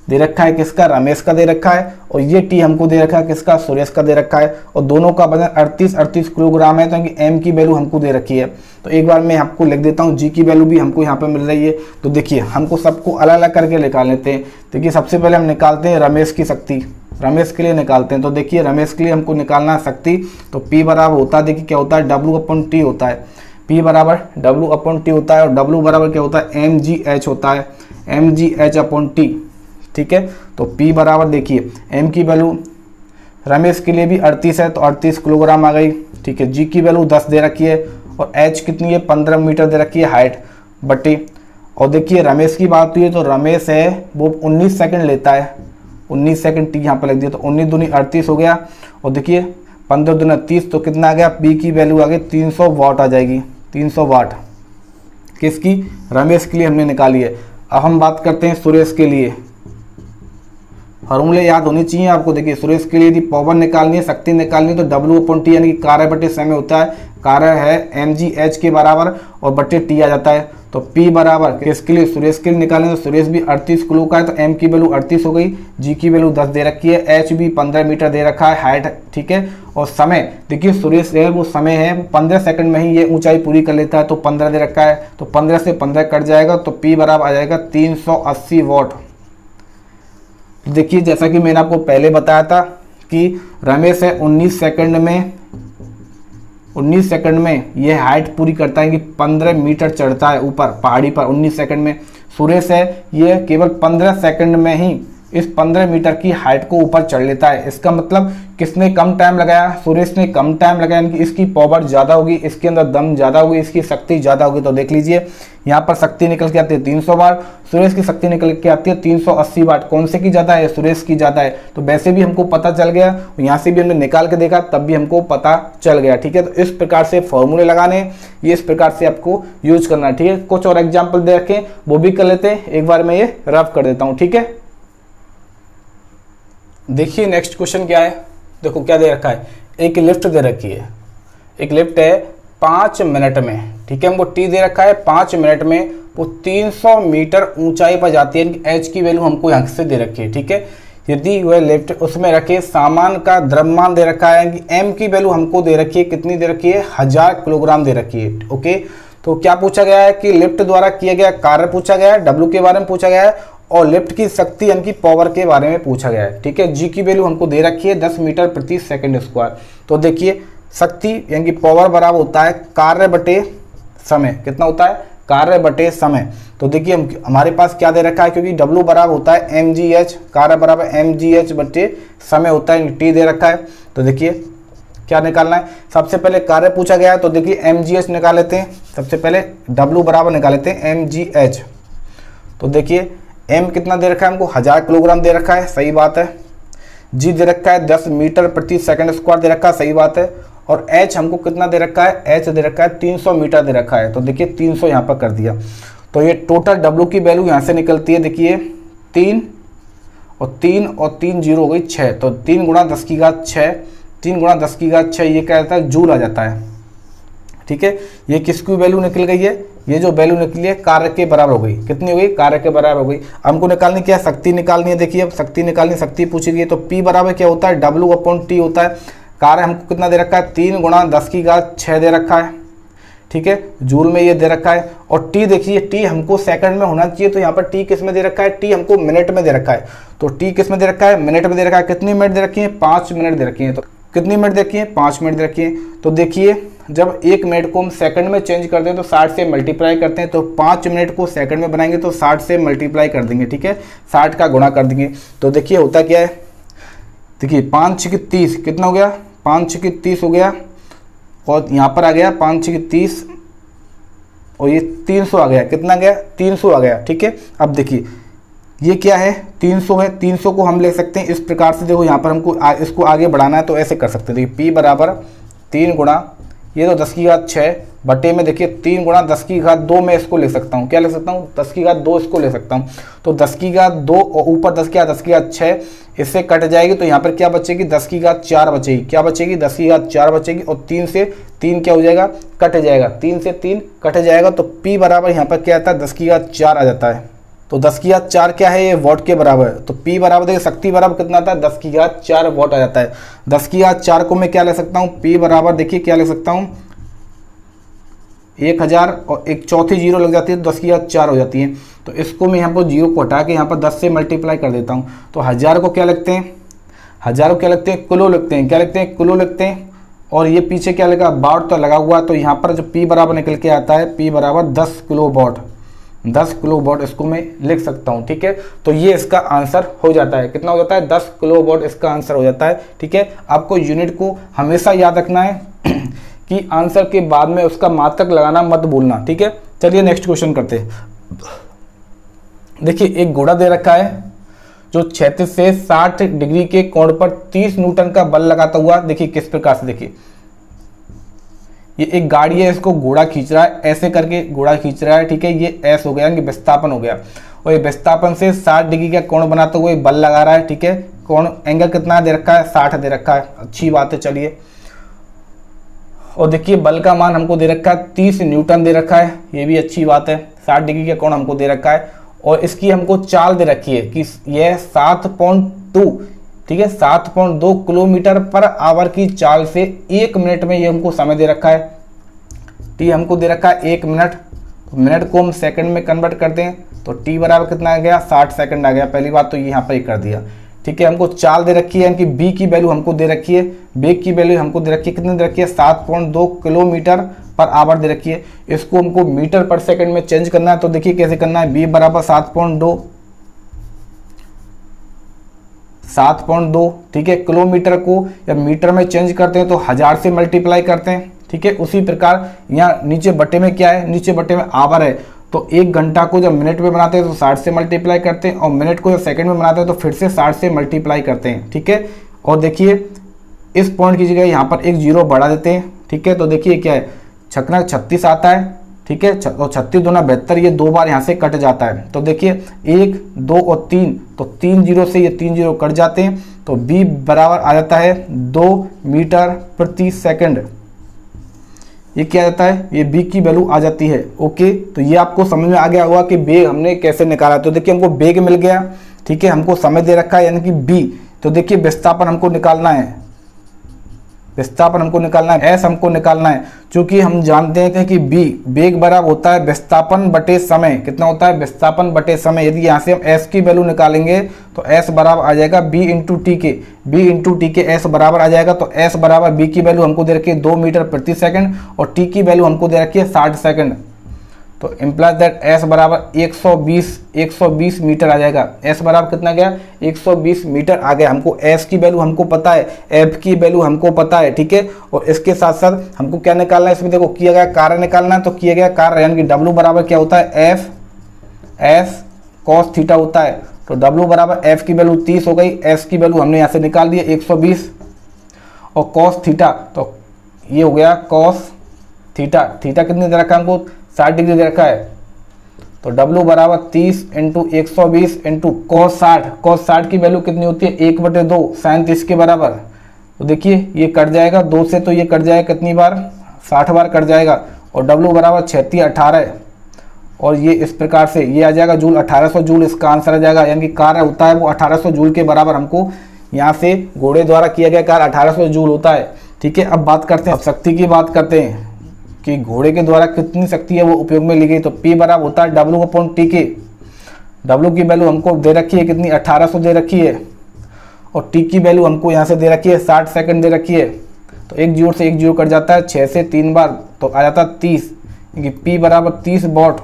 दे रखा है किसका, रमेश का दे रखा है, और ये T हमको दे रखा है किसका, सुरेश का दे रखा है। और दोनों का वजन 38 किलोग्राम है। तो M की वैल्यू हमको दे रखी है। तो एक बार मैं आपको लिख देता हूँ, G की वैल्यू भी हमको यहाँ पे मिल रही है। तो देखिए हमको सबको अलग अलग करके निकाल लेते हैं। देखिए सबसे पहले हम निकालते हैं रमेश की शक्ति, रमेश के लिए निकालते हैं। तो देखिए रमेश के लिए हमको निकालना है शक्ति। तो P बराबर होता है, देखिए क्या होता है, W/T होता है। P बराबर W/T होता है, और W बराबर क्या होता है, mgh होता है, mgh/T। ठीक है, तो P बराबर देखिए M की वैल्यू रमेश के लिए भी 38 है, तो 38 किलोग्राम आ गई। ठीक है, G की वैल्यू 10 दे रखी है, और H कितनी है, 15 मीटर दे रखी है हाइट बट्टी। और देखिए रमेश की बात हुई है, तो रमेश है वो 19 सेकंड लेता है, 19 सेकंड T यहाँ पर लग दिया। तो 19 दूनी 38 हो गया, और देखिए 15 दूनी 30, तो कितना आ गया, P की वैल्यू आ गई 300 वाट आ जाएगी, 300 वाट किसकी, रमेश के लिए हमने निकाली है। अब हम बात करते हैं सुरेश के लिए। फॉर्मूले याद होनी चाहिए आपको। देखिए सुरेश के लिए यदि पावर निकालनी है, शक्ति निकालनी है, तो W/T यानी कि कार्य बटे समय होता है। कार्य है mgh के बराबर और बटे T आ जाता है। तो P बराबर किसके लिए, सुरेश के लिए निकालें, तो सुरेश भी 38 किलो का है, तो M की वैल्यू 38 हो गई, G की वैल्यू 10 दे रखी है, H भी 15 मीटर दे रखा है हाइट। ठीक है, और समय देखिए सुरेश है वो समय है 15 सेकंड में ही ये ऊंचाई पूरी कर लेता है, तो 15 दे रखा है, तो 15 से 15 कट जाएगा, तो P बराबर आ जाएगा 380 वाट। देखिए जैसा कि मैंने आपको पहले बताया था कि रमेश है 19 सेकंड में ये हाइट पूरी करता है कि 15 मीटर चढ़ता है ऊपर पहाड़ी पर 19 सेकंड में। सुरेश है ये केवल 15 सेकंड में ही इस 15 मीटर की हाइट को ऊपर चढ़ लेता है। इसका मतलब किसने कम टाइम लगाया, सुरेश ने कम टाइम लगाया, यानी कि इसकी पावर ज़्यादा होगी, इसके अंदर दम ज़्यादा होगी, इसकी शक्ति ज़्यादा होगी। तो देख लीजिए यहाँ पर शक्ति निकल के आती है 300 वाट, सुरेश की शक्ति निकल के आती है 380 वाट। कौन से की ज़्यादा है, सुरेश की ज़्यादा है। तो वैसे भी हमको पता चल गया, यहाँ से भी हमने निकाल के देखा तब भी हमको पता चल गया। ठीक है, तो इस प्रकार से फॉर्मूले लगाने, ये इस प्रकार से आपको यूज करना है। ठीक है, कुछ और एग्जाम्पल दे रखे वो भी कर लेते हैं, एक बार मैं ये रफ कर देता हूँ। ठीक है, देखिए नेक्स्ट क्वेश्चन क्या है। देखो क्या दे रखा है, एक लिफ्ट दे रखी है, एक लिफ्ट है 5 मिनट में। ठीक है, हमको T दे रखा है, 5 मिनट में वो 300 मीटर ऊंचाई पर जाती है। H की वैल्यू हमको यहाँ से दे रखी है। ठीक है, यदि वह लिफ्ट उसमें रखे सामान का द्रव्यमान दे रखा है कि M की वैल्यू हमको दे रखी है, कितनी दे रखी है, 1000 किलोग्राम दे रखी है। ओके, तो क्या पूछा गया है कि लिफ्ट द्वारा किया गया कार्य पूछा गया है, W के बारे में पूछा गया है, और लिफ्ट की शक्ति यानी कि पावर के बारे में पूछा गया है। ठीक है, G की वैल्यू हमको दे रखी है 10 मीटर प्रति सेकंड स्क्वायर। तो देखिए शक्ति यानी कि पावर बराबर होता है कार्य बटे समय। कितना होता है, कार्य बटे समय। तो देखिए हमारे पास क्या दे रखा है, क्योंकि W बराबर होता है mgh, कार्य बराबर mgh बटे समय होता है, T दे रखा है। तो देखिए क्या निकालना है, सबसे पहले कार्य पूछा गया है, तो देखिए mgh निकाल लेते हैं। सबसे पहले W बराबर निकाल लेते हैं mgh। तो देखिए M कितना दे रखा है हमको, 1000 किलोग्राम दे रखा है, सही बात है। G दे रखा है 10 मीटर प्रति सेकंड स्क्वायर दे रखा है, सही बात है। और H हमको कितना दे रखा है, H दे रखा है 300 मीटर दे रखा है। तो देखिए 300 यहाँ पर कर दिया, तो ये टोटल W की वैल्यू यहाँ से निकलती है। देखिए 3 और 3 जीरो हो गई 6, तो 3 गुणा 10 की घात 6, 3 गुणा 10 की घात 6, ये क्या रहता है, जूल आ जाता है। ठीक है, ये किसकी वैल्यू निकल गई है, ये जो वैल्यू निकली है कार्य के बराबर हो गई। कितनी हो गई, कार्य के बराबर हो गई। हमको निकालनी क्या है, शक्ति निकालनी है। देखिए अब शक्ति निकालनी, शक्ति पूछी गई है, तो P बराबर क्या होता है, W/T होता है। कार्य हमको कितना दे रखा है, 3 गुणा 10 की घात 6 दे रखा है। ठीक है, जूल में ये दे रखा है। और T देखिए, T हमको सेकंड में होना चाहिए, तो यहाँ पर T किस में दे रखा है, T हमको मिनट में दे रखा है। तो T किस में दे रखा है, मिनट में दे रखा है। कितनी मिनट दे रखी है, 5 मिनट दे रखी है। तो कितनी मिनट दे रखी है, 5 मिनट दे रखी है। तो देखिए जब 1 मिनट को हम सेकंड में चेंज करते हैं तो 60 से मल्टीप्लाई करते हैं, तो 5 मिनट को सेकंड में बनाएंगे तो 60 से मल्टीप्लाई कर देंगे। ठीक है, 60 का गुणा कर देंगे। तो देखिए होता क्या है, देखिए 5 6 30 कितना हो गया, 5 6 30 हो गया, और यहाँ पर आ गया 5 6 30, और ये 300 आ गया। कितना गया, 300 आ गया। ठीक है, अब देखिए ये क्या है, 300 है। 300 को हम ले सकते हैं इस प्रकार से। देखो यहाँ पर हमको इसको आगे बढ़ाना है, तो ऐसे कर सकते हैं। देखिए P बराबर 3 गुणा ये तो 10 की घात 6 बटे में देखिए 3 गुणा 10 की घात 2 में इसको लिख सकता हूँ। क्या लिख सकता हूँ? 10 की घात 2 इसको ले सकता हूँ। तो 10 की घात 2 और ऊपर 10 की घात 6 इससे कट जाएगी, तो यहाँ पर क्या बचेगी? 10 की घात 4 बचेगी। क्या बचेगी? 10 की घात 4 बचेगी। और 3 से 3 क्या हो जाएगा? कट जाएगा। 3 से 3 कट जाएगा, तो P बराबर यहाँ पर क्या आता है? 10 की घात 4 आ जाता है। तो 10 की घात 4 क्या है? ये वॉट के बराबर है। तो P बराबर देखिए शक्ति बराबर कितना आता है? 10 की घात 4 वॉट आ जाता है। 10 की घात 4 को मैं क्या ले सकता हूँ? P बराबर देखिए क्या ले सकता हूँ? 1000 और एक चौथी जीरो लग जाती है तो 10 की घात 4 हो जाती है। तो इसको मैं यहाँ पर जीरो को हटा के यहाँ पर 10 से मल्टीप्लाई कर देता हूँ। तो 1000 को क्या लिखते हैं? 1000 को क्या लिखते हैं? किलो लिखते हैं। क्या लिखते हैं? किलो लिखते हैं। और ये पीछे क्या लगा? वाट तो लगा हुआ, तो यहाँ पर जो P बराबर निकल के आता है, P बराबर 10 किलो वाट। 10 किलो वाट इसको मैं लिख सकता हूँ। ठीक है, तो ये इसका आंसर हो जाता है। कितना हो जाता है? 10 किलो वाट इसका आंसर हो जाता है। ठीक है, आपको यूनिट को हमेशा याद रखना है कि आंसर के बाद में उसका मात्रक लगाना मत भूलना। ठीक है, चलिए नेक्स्ट क्वेश्चन करते हैं। देखिए एक घोड़ा दे रखा है जो 36 से 60 डिग्री के कोण पर 30 न्यूटन का बल लगाता हुआ, देखिए किस प्रकार से, देखिए ये एक गाड़ी है, इसको घोड़ा खींच रहा है, ऐसे करके घोड़ा खींच रहा है। ठीक है, ये एस हो गया, यानी विस्थापन हो गया। और ये विस्थापन से 60 डिग्री का कोण बनाते हुए बल लगा रहा है। ठीक है, कोण एंगल कितना दे रखा है? 60 दे रखा है। अच्छी बात है, चलिए। और देखिए बल का मान हमको दे रखा है 30 न्यूटन दे रखा है, ये भी अच्छी बात है। 60 डिग्री का कोण हमको दे रखा है। और इसकी हमको चाल दे रखी है कि यह 7.2, ठीक है, 7.2 किलोमीटर पर आवर की चाल से 1 मिनट में ये हमको समय दे रखा है। टी हमको दे रखा है 1 मिनट। मिनट को हम सेकंड में कन्वर्ट करते हैं तो टी बराबर कितना आ गया? 60 सेकंड आ गया। पहली बात तो यहाँ पर ही कर दिया। ठीक है, हमको चाल दे रखी है, यानी कि बी की वैल्यू हमको दे रखी है। बेग की वैल्यू हमको दे रखी है, कितनी दे रखी है? 7.2 किलोमीटर पर आवर दे रखी है। इसको हमको मीटर पर सेकंड में चेंज करना है, तो देखिए कैसे करना है। बी बराबर 7.2, ठीक है, किलोमीटर को या मीटर में चेंज करते हैं तो 1000 से मल्टीप्लाई करते हैं। ठीक है, उसी प्रकार यहाँ नीचे बटे में क्या है? नीचे बटे में आवर है, तो 1 घंटा को जब मिनट में बनाते हैं तो 60 से मल्टीप्लाई करते हैं, और मिनट को जब सेकंड में बनाते हैं तो फिर से 60 से मल्टीप्लाई करते हैं। ठीक है, और देखिए इस पॉइंट की जगह यहाँ पर एक जीरो बढ़ा देते हैं। ठीक है, तो देखिए क्या है? छक्का 36 आता है। ठीक है, और 36 दूना 72, ये 2 बार यहाँ से कट जाता है। तो देखिए 1, 2 और 3, तो 3 जीरो से ये 3 जीरो कट जाते हैं, तो बी बराबर आ जाता है 2 मीटर प्रति सेकंड। ये क्या जाता है? ये बी की वैल्यू आ जाती है। ओके, तो ये आपको समझ में आ गया होगा कि बेग हमने कैसे निकाला। तो देखिए हमको बेग मिल गया। ठीक है, हमको समय दे रखा है, यानी कि बी। तो देखिए विस्थापन हमको निकालना है, विस्थापन हमको निकालना है, एस हमको निकालना है, क्योंकि हम जानते हैं कि बी बेग बराबर होता है विस्थापन बटे समय। कितना होता है? विस्थापन बटे समय। यदि यहाँ से हम एस की वैल्यू निकालेंगे तो एस बराबर आ जाएगा बी इंटू टी के। बी इंटू टी के एस बराबर आ जाएगा। तो एस बराबर बी की वैल्यू हमको दे रखी है 2 मीटर प्रति सेकंड, और टी की वैल्यू हमको दे रखी है 60 सेकंड। तो इम्प्लाइज दैट एस बराबर 120 मीटर आ जाएगा। एस बराबर कितना गया? 120 मीटर आ गया। हमको एस की वैल्यू हमको पता है, एफ की वैल्यू हमको पता है। ठीक है, और इसके साथ साथ हमको क्या निकालना है? इसमें देखो किया गया कार्य निकालना है, तो किया गया कार्य यानी कि डब्ल्यू बराबर क्या होता है? एफ एस कॉस थीटा होता है। तो डब्ल्यू बराबर एफ की वैल्यू 30 हो गई, एस की वैल्यू हमने यहाँ से निकाल दी 120, और कॉस थीटा, तो ये हो गया कॉस थीटा। थीटा कितने दे रखा है हमको? 60 डिग्री दे रखा है। तो W बराबर 30 इंटू 120 इंटू कॉस 60। कॉस 60 की वैल्यू कितनी होती है? 1/2 साइन 30 के बराबर। तो देखिए ये कट जाएगा 2 से, तो ये कट जाएगा कितनी बार? 60 बार कट जाएगा। और W बराबर 36 18, और ये इस प्रकार से ये आ जाएगा जूल, 1800 जूल इसका आंसर आ जाएगा। यानी कि कार्य होता है वो 1800 जूल के बराबर हमको यहाँ से घोड़े द्वारा किया गया कार्य 1800 जूल होता है। ठीक है, अब बात करते हैं, अब शक्ति की बात करते हैं कि घोड़े के द्वारा कितनी शक्ति है वो उपयोग में ली गई। तो P बराबर होता है W अपॉन टी के। W की वैल्यू हमको दे रखी है कितनी? 1800 दे रखी है, और T की वैल्यू हमको यहाँ से दे रखी है 60 सेकंड दे रखी है। तो एक जीरो से एक जीरो कट जाता है, 6 से 3 बार, तो आ जाता है 30, क्योंकि P बराबर 30 वॉट।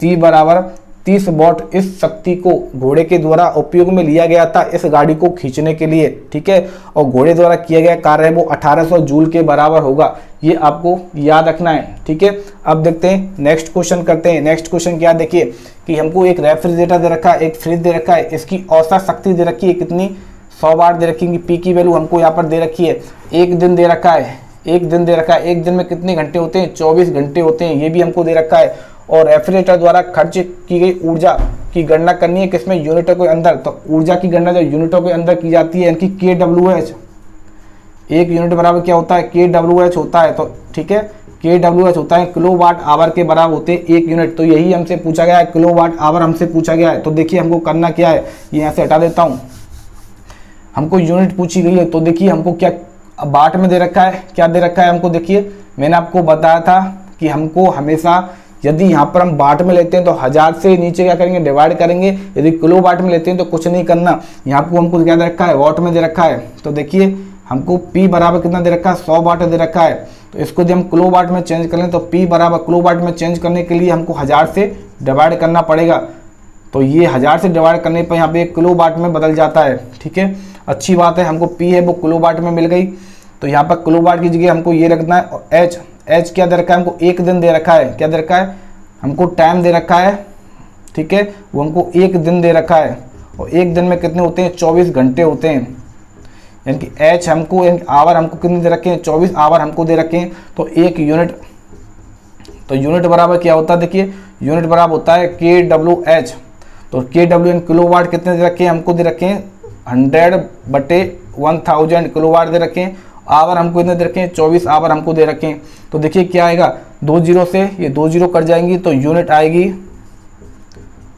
T बराबर 30 वॉट इस शक्ति को घोड़े के द्वारा उपयोग में लिया गया था इस गाड़ी को खींचने के लिए। ठीक है, और घोड़े द्वारा किया गया कार्य है वो 1800 जूल के बराबर होगा। ये आपको याद रखना है। ठीक है, अब देखते हैं नेक्स्ट क्वेश्चन करते हैं। नेक्स्ट क्वेश्चन क्या? देखिए कि हमको एक रेफ्रिजरेटर दे रखा है, एक फ्रिज दे रखा है, इसकी औसत शक्ति दे रखी है कितनी? 100 वाट दे रखी है। पी की वैल्यू हमको यहाँ पर दे रखी है, 1 दिन दे रखा है, एक दिन दे रखा है, एक दिन में कितने घंटे होते हैं, 24 घंटे होते हैं, ये भी हमको दे रखा है। और रेफ्रिजरेटर द्वारा खर्च की गई ऊर्जा की गणना करनी है किसमें, यूनिटों के अंदर। तो ऊर्जा की गणना जो यूनिटों के अंदर की जाती है, यानी कि KWH, एक यूनिट बराबर क्या होता है, KWH होता है। तो ठीक है, KWH होता है किलोवाट आवर के बराबर होते हैं एक यूनिट। तो यही हमसे पूछा गया है, किलोवाट आवर हमसे पूछा गया है। तो देखिए हमको करना क्या है, ये यहाँ से हटा देता हूँ, हमको यूनिट पूछी गई है। तो देखिए हमको क्या वाट में दे रखा है, क्या दे रखा है हमको, देखिए मैंने आपको बताया था कि हमको हमेशा यदि यहाँ पर हम वाट में लेते हैं तो 1000 से नीचे क्या करेंगे, डिवाइड करेंगे। यदि किलो वाट में लेते हैं तो कुछ नहीं करना, यहाँ पर हमको क्या दे रखा है, वाट में दे रखा है। तो देखिए हमको P बराबर कितना दे रखा है, 100 वाट दे रखा है। तो इसको यदि हम किलो वाट में चेंज कर लें तो P बराबर किलो वाट में चेंज करने के लिए हमको 1000 से डिवाइड करना पड़ेगा। तो ये 1000 से डिवाइड करने पर यहाँ पे किलो वाट में बदल जाता है। ठीक है, अच्छी बात है, हमको P है वो किलो वाट में मिल गई। तो यहाँ पर किलो वाट की जगह हमको ये रखना है। और H क्या दे रखा है हमको, एक दिन दे रखा है। क्या दे रखा है हमको, टाइम दे रखा है। ठीक है, वो हमको एक दिन दे रखा है। और एक दिन में कितने होते हैं, 24 घंटे होते हैं। यानी कि H हमको, आवर हमको कितने दे रखे हैं, 24 आवर हमको दे रखे हैं। तो एक यूनिट, तो यूनिट बराबर क्या होता है, देखिए यूनिट बराबर होता है KWH। तो KW किलोवाट कितने दे रखे हैं, हमको दे रखे हैं 100/1000 किलोवाट दे रखे हैं। आवर हमको इतने दे रखे हैं, 24 आवर हमको दे रखे हैं। तो देखिए क्या आएगा, 2 जीरो से ये 2 जीरो कट जाएंगी, तो यूनिट आएगी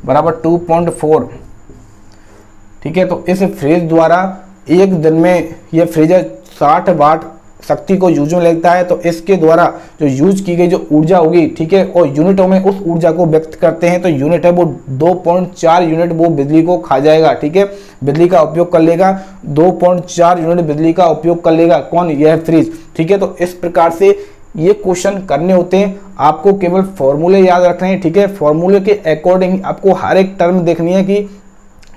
बराबर 2.4। ठीक है, तो इस फ्रिज द्वारा एक दिन में ये फ्रीजर 60 वाट शक्ति को यूज में लेता है। तो इसके द्वारा जो यूज की गई जो ऊर्जा होगी, ठीक है, और यूनिटों में उस ऊर्जा को व्यक्त करते हैं। तो यूनिट है वो 2.4 यूनिट वो बिजली को खा जाएगा। ठीक है, बिजली का उपयोग कर लेगा, 2.4 यूनिट बिजली का उपयोग कर लेगा। कौन, यह फ्रिज। ठीक है, तो इस प्रकार से ये क्वेश्चन करने होते हैं। आपको केवल फॉर्मूले याद रखने हैं। ठीक है, फॉर्मूले के अकॉर्डिंग आपको हर एक टर्म देखनी है कि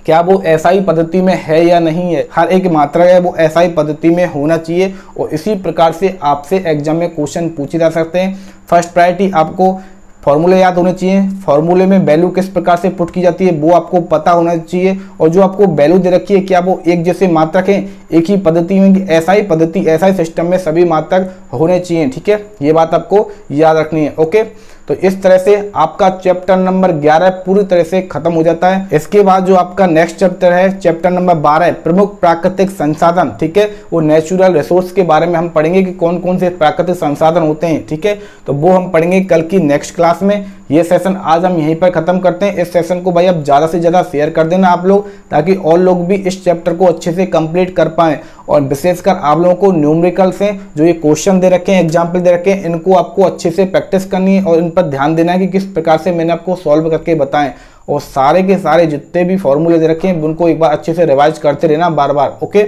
क्या वो SI पद्धति में है या नहीं है। हर एक मात्रा है वो SI पद्धति में होना चाहिए। और इसी प्रकार से आपसे एग्जाम में क्वेश्चन पूछे जा सकते हैं। फर्स्ट प्रायोरिटी आपको फॉर्मूले याद होने चाहिए, फॉर्मूले में वैल्यू किस प्रकार से पुट की जाती है वो आपको पता होना चाहिए। और जो आपको वैल्यू दे रखी है क्या वो एक जैसे मात्रक हैं, एक ही पद्धति में, SI पद्धति SI सिस्टम में सभी मात्रक होने चाहिए। ठीक है, ये बात आपको याद रखनी है। ओके, तो इस तरह से आपका चैप्टर नंबर 11 पूरी तरह से खत्म हो जाता है। इसके बाद जो आपका नेक्स्ट चैप्टर है, चैप्टर नंबर 12 प्रमुख प्राकृतिक संसाधन। ठीक है, वो नेचुरल रिसोर्स के बारे में हम पढ़ेंगे कि कौन कौन से प्राकृतिक संसाधन होते हैं। ठीक है, तो वो हम पढ़ेंगे कल की नेक्स्ट क्लास में। ये सेशन आज हम यहीं पर खत्म करते हैं। इस सेशन को भाई अब ज़्यादा से ज़्यादा शेयर कर देना आप लोग, ताकि और लोग भी इस चैप्टर को अच्छे से कंप्लीट कर पाएँ। और विशेषकर आप लोगों को न्यूमेरिकल से जो ये क्वेश्चन दे रखे हैं, एग्जाम्पल दे रखे हैं, इनको आपको अच्छे से प्रैक्टिस करनी है और इन पर ध्यान देना है कि किस प्रकार से मैंने आपको सॉल्व करके बताएं। और सारे के सारे जितने भी फॉर्मूले दे रखे हैं उनको एक बार अच्छे से रिवाइज करते रहना बार बार। ओके,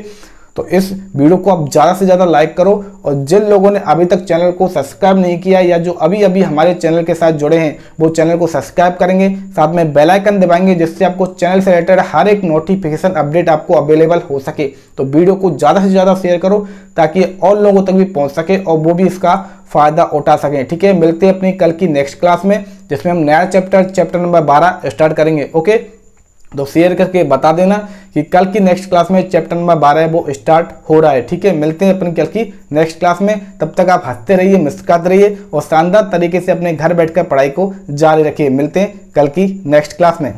तो इस वीडियो को आप ज़्यादा से ज़्यादा लाइक करो। और जिन लोगों ने अभी तक चैनल को सब्सक्राइब नहीं किया या जो अभी अभी हमारे चैनल के साथ जुड़े हैं वो चैनल को सब्सक्राइब करेंगे, साथ में बेल आइकन दबाएंगे, जिससे आपको चैनल से रिलेटेड हर एक नोटिफिकेशन अपडेट आपको अवेलेबल हो सके। तो वीडियो को ज़्यादा से ज़्यादा शेयर करो ताकि और लोगों तक भी पहुँच सके और वो भी इसका फ़ायदा उठा सकें। ठीक है, मिलते हैं अपनी कल की नेक्स्ट क्लास में, जिसमें हम नया चैप्टर नंबर 12 स्टार्ट करेंगे। ओके, तो शेयर करके बता देना कि कल की नेक्स्ट क्लास में चैप्टर नंबर 12 वो स्टार्ट हो रहा है। ठीक है, मिलते हैं अपनी कल की नेक्स्ट क्लास में। तब तक आप हंसते रहिए, मुस्कुराते रहिए और शानदार तरीके से अपने घर बैठकर पढ़ाई को जारी रखिए। मिलते हैं कल की नेक्स्ट क्लास में।